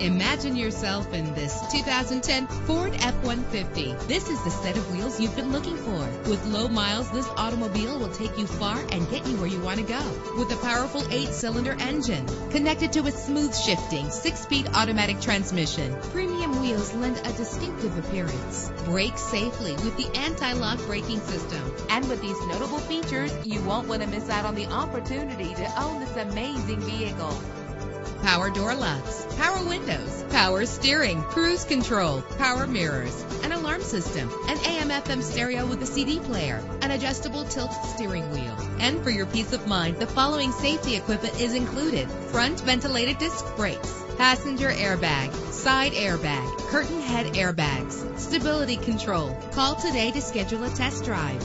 Imagine yourself in this 2010 Ford F-150. This is the set of wheels you've been looking for. With low miles, this automobile will take you far and get you where you want to go. With a powerful 8-cylinder engine connected to a smooth shifting 6-speed automatic transmission, premium wheels lend a distinctive appearance. Brake safely with the anti-lock braking system. And with these notable features, you won't want to miss out on the opportunity to own this amazing vehicle. Power door locks, power windows, power steering, cruise control, power mirrors, an alarm system, an AM/FM stereo with a CD player, an adjustable tilt steering wheel. And for your peace of mind, the following safety equipment is included: front ventilated disc brakes, passenger airbag, side airbag, curtain head airbags, stability control. Call today to schedule a test drive.